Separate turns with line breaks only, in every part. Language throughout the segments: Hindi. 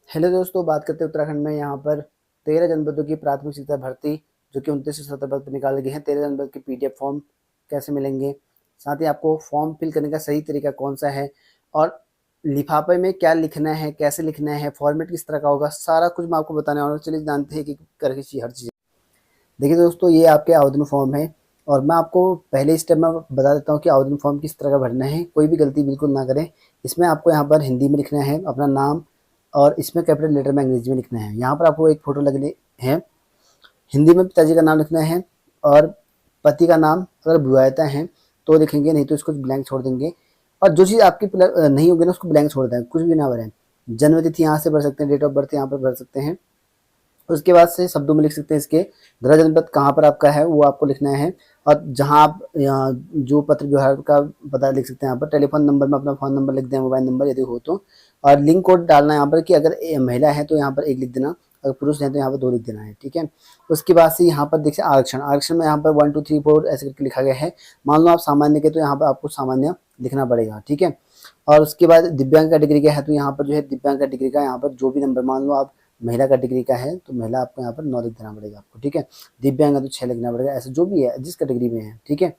हेलो दोस्तों, बात करते हैं उत्तराखंड में। यहाँ पर 13 जनपदों की प्राथमिक शिक्षा भर्ती जो कि 29 से 70 पद पर निकाले गए हैं। 13 जनपद के पीडीएफ फॉर्म कैसे मिलेंगे, साथ ही आपको फॉर्म फिल करने का सही तरीका कौन सा है और लिफाफे में क्या लिखना है, कैसे लिखना है, फॉर्मेट किस तरह का होगा, सारा कुछ मैं आपको बताने वाला हूँ। चलिए जानते हैं कि करके हर चीज़। देखिए दोस्तों, ये आपके आवेदन फॉर्म है और मैं आपको पहले स्टेप में बता देता हूँ कि आवेदन फॉर्म किस तरह का भरना है। कोई भी गलती बिल्कुल ना करें। इसमें आपको यहाँ पर हिंदी में लिखना है अपना नाम, और इसमें कैपिटल लेटर में अंग्रेजी में लिखना है। यहाँ पर आपको एक फ़ोटो लगनी है। हिंदी में पिताजी का नाम लिखना है और पति का नाम अगर बुआता है तो लिखेंगे, नहीं तो इसको ब्लैंक छोड़ देंगे। और जो चीज़ आपकी नहीं होगी ना उसको ब्लैंक छोड़ दें, कुछ भी ना भरें। जन्म तिथि यहाँ से भर सकते हैं, डेट ऑफ बर्थ यहाँ पर भर सकते हैं। उसके बाद से शब्दों में लिख सकते हैं इसके गृह जनपद कहाँ पर आपका है वो आपको लिखना है। और जहाँ आप यहाँ जो पत्र व्यवहार का पता लिख सकते हैं, यहाँ पर टेलीफोन नंबर में अपना फ़ोन नंबर लिख दें, मोबाइल नंबर यदि हो तो। और लिंक कोड डालना है यहाँ पर कि अगर महिला है तो यहाँ पर 1 लिख देना, अगर पुरुष है तो यहाँ पर 2 लिख देना है, ठीक है। उसके बाद से यहाँ पर देखिए आरक्षण। आरक्षण में यहाँ पर 1 2 3 4 ऐसे करके लिखा गया है। मान लो आप सामान्य के तो यहाँ पर आपको सामान्य लिखना पड़ेगा, ठीक है। और उसके बाद दिव्यांग कैटेगरी का है तो यहाँ पर जो है दिव्यांग कैटेगरी का यहाँ पर जो भी नंबर, मान लो आप महिला कैटेगरी का है तो महिला आपको यहाँ पर 9 लिख देना पड़ेगा आपको, ठीक है। दिव्यांग है तो 6 लिखना पड़ेगा, ऐसे जो भी है जिस कैटेगरी में है, ठीक है।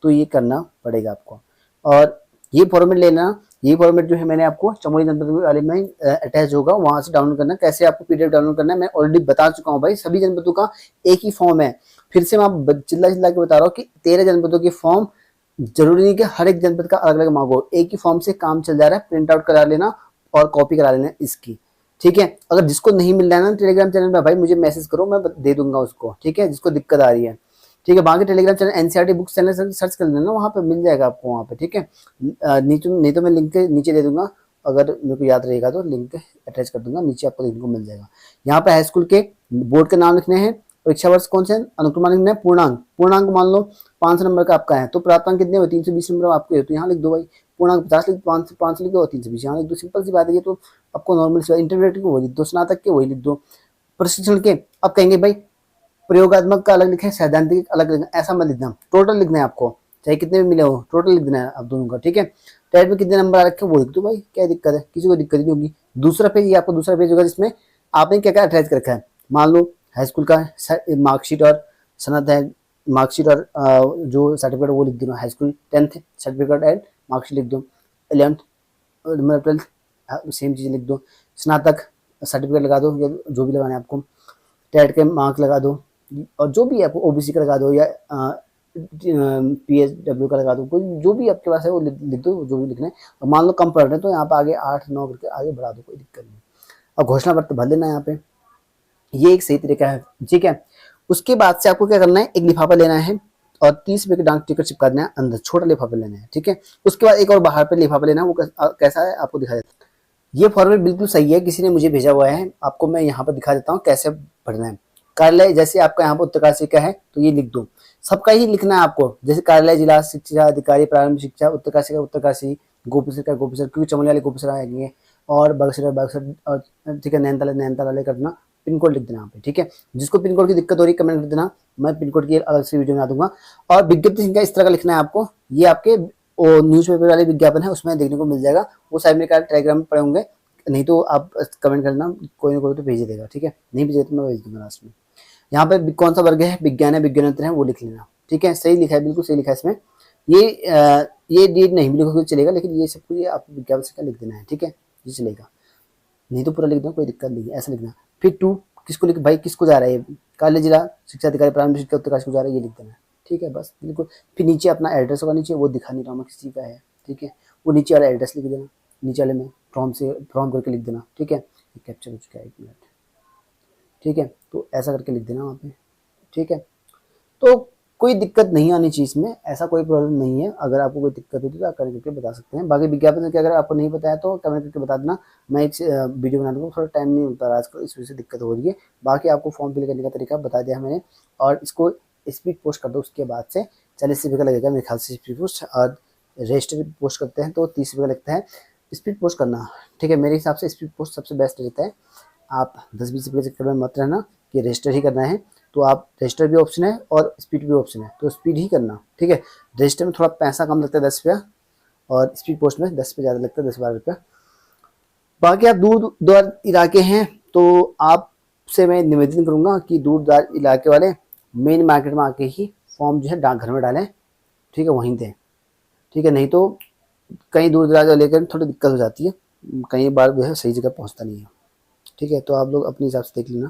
तो ये करना पड़ेगा आपको। और ये फॉर्मेट लेना, ये फॉर्मेट जो है मैंने आपको चमोली जनपद वाले में अटैच होगा, वहाँ से डाउनलोड करना। कैसे आपको पीडीएफ डाउनलोड करना है मैं ऑलरेडी बता चुका हूँ भाई। सभी जनपदों का एक ही फॉर्म है। फिर से मैं चिल्ला चिल्ला के बता रहा हूँ कि 13 जनपदों के फॉर्म जरूरी नहीं कि हर एक जनपद का अलग अलग मांगो, एक ही फॉर्म से काम चल जा रहा है। प्रिंट आउट करा लेना और कॉपी करा लेना इसकी, ठीक है। अगर जिसको नहीं मिल रहा है ना टेलीग्राम चैनल पे, भाई मुझे मैसेज करो, मैं दे दूंगा उसको, ठीक है, जिसको दिक्कत आ रही है, ठीक है। बाकी Telegram channel NCERT books channel search कर लेना, वहाँ पे मिल जाएगा आपको वहाँ पे, ठीक है। नहीं तो मैं लिंक के नीचे दे दूंगा, अगर मेरे को याद रहेगा तो लिंक अटैच कर दूंगा, नीचे आपको देखने को मिल जाएगा। यहाँ पे हाई स्कूल के बोर्ड के नाम लिखने हैं, परीक्षा वर्ष कौन से, अनुक्रमांक लिखना है, पूर्णांक। पूर्णांक मान लो 500 नंबर का आपका है तो प्राप्तांक कितने हुए, 320 नंबर आपके हो तो यहाँ लिख दो भाई। पूर्णांक 50 लिख, 500 लिख दो, 320 यहाँ लिख दो। सिंपल सी बात है ये तो। आपको नॉर्मल इंटरमीडिएट के वही लिख दो, स्नातक के वही लिख दो। प्रशिक्षण के अब कहेंगे भाई प्रयोगात्मक का अलग लिखे, सैद्धांतिक अलग लिखना, ऐसा मत लिखना, टोटल लिखना है आपको, चाहे कितने भी मिले हो टोटल लिख देना है आप दोनों का, ठीक है। टेट में कितने नंबर आ रखे वो लिख दो भाई, क्या दिक्कत है, किसी को दिक्कत नहीं होगी। दूसरा पेज, ये आपको दूसरा पेज होगा जिसमें आपने क्या क्या अटैच कर रखा है। मान लो हाई स्कूल का मार्कशीट और सनद है, मार्कशीट और जो सर्टिफिकेट वो लिख दो। High school 10th certificate and marksheet लिख दो। 11th मतलब 12th सेम चीज़ लिख दो। स्नातक सर्टिफिकेट लगा दो, या जो भी लगाना है आपको। टेट के मार्क लगा दो, और जो भी आपको ओबीसी का लगा दो, या पीएसडब्ल्यू का लगा दो, कोई जो भी आपके पास है वो लिख दो, जो भी लिखना है। और मान लो कम पढ़ रहे हैं तो यहाँ पे आगे 8 9 करके आगे बढ़ा दो, कोई दिक्कत नहीं। और घोषणा पत्र भर लेना यहाँ पे, ये एक सही तरीका है, ठीक है। उसके बाद से आपको क्या करना है, एक लिफाफा लेना है और 30 रुपये की डाक टिकट चिपका देना है अंदर, छोटा लिफाफा लेना है, ठीक है। उसके बाद एक और बाहर पे लिफाफा लेना है, वो कैसा है आपको दिखा देता हूँ। ये फॉर्मेट बिल्कुल सही है, किसी ने मुझे भेजा हुआ है, आपको मैं यहाँ पर दिखा देता हूँ कैसे भरना है। कार्यालय जैसे आपका यहाँ पर उत्तरकाशी का है तो ये लिख दो, सबका ही लिखना है आपको। जैसे कार्यालय जिला शिक्षा अधिकारी प्रारंभिक शिक्षा उत्तरकाशी का उत्तरकाशी, गोपीसर का गोपीसर, क्योंकि चमोली वाले गोपीसर आएंगे, और बक्सर बक्सर, और ठीक है नैनीताल नैनीताल वाले करना। पिन कोड लिख देना यहाँ पे, ठीक है। जिसको पिन कोड की दिक्कत हो रही है कमेंट कर देना, मैं पिन कोड की अलग से वीडियो बना दूंगा। और विज्ञप्ति संख्या इस तरह का लिखना है आपको, ये आपके न्यूज़पेपर वाले विज्ञापन है उसमें देखने को मिल जाएगा, वो साइड में टेलीग्राम में पड़े होंगे, नहीं तो आप कमेंट करना, कोई ना कोई तो भेज देगा, ठीक है। नहीं भेजे तो मैं भेज दूंगा लास्ट में। यहाँ पे कौन सा वर्ग है, विज्ञान है विज्ञानोत्तर है, वो लिख लेना, ठीक है। सही लिखा है, बिल्कुल सही लिखा है इसमें। ये डेट नहीं भी लिखोगे चलेगा, लेकिन ये सब कुछ आप विज्ञापन संख्या लिख देना है, ठीक है, ये चलेगा। नहीं तो पूरा लिख दो, कोई दिक्कत नहीं है, ऐसा लिखना। फिर 2 किसको लिख, भाई किसको जा रहा है, कार्यालय जिला शिक्षा अधिकारी प्रारंभिक शिक्षा उत्तरकाशी को जा रहा है, ये लिख देना है, ठीक है, बस बिल्कुल। फिर नीचे अपना एड्रेस होगा, नीचे वो दिखा नहीं रहा मैं किसी का है, ठीक है, वो नीचे वाला एड्रेस लिख देना, नीचे वाले में फ्रॉम करके लिख देना, ठीक है। कैप्चर हो चुका है, 1 मिनट, ठीक है। तो ऐसा करके लिख देना वहाँ पे, ठीक है। तो कोई दिक्कत नहीं आनी चाहिए इसमें, ऐसा कोई प्रॉब्लम नहीं है। अगर आपको कोई दिक्कत होती है तो आप कमेंट करके बता सकते हैं। बाकी विज्ञापन के अगर आपको नहीं बताया तो कमेंट करके बता देना, मैं एक वीडियो बना दूँगा। थोड़ा टाइम नहीं मिलता आजकल, इस वजह से दिक्कत हो रही है। बाकी आपको फॉर्म फिल करने का तरीका बता दिया है मैंने, और इसको स्पीड पोस्ट कर दो। उसके बाद से 40 रुपये का लगेगा मेरे ख्याल से स्पीड पोस्ट, और रजिस्टर पोस्ट करते हैं तो 30 रुपये का लगता है स्पीड पोस्ट करना, ठीक है। मेरे हिसाब से स्पीड पोस्ट सबसे बेस्ट रहता है। आप 10-20 रुपये के चक्कर में मत रहना कि रजिस्टर ही करना है, तो आप रजिस्टर भी ऑप्शन है और स्पीड भी ऑप्शन है, तो स्पीड ही करना, ठीक है। रजिस्टर में थोड़ा पैसा कम लगता है 10 रुपया, और स्पीड पोस्ट में 10 रुपये ज़्यादा लगता है, 10-12 रुपया। बाकी आप दूर दराज इलाके हैं तो आपसे मैं निवेदन करूंगा कि दूर दराज इलाके वाले मेन मार्केट में आके ही फॉर्म जो है डाकघर में डालें, ठीक है, वहीं दें, ठीक है। नहीं तो कहीं दूर दराज वाले लेकर थोड़ी दिक्कत हो जाती है, कई बार जो है सही जगह पहुंचता नहीं है, ठीक है। तो आप लोग अपने हिसाब से देख लेना।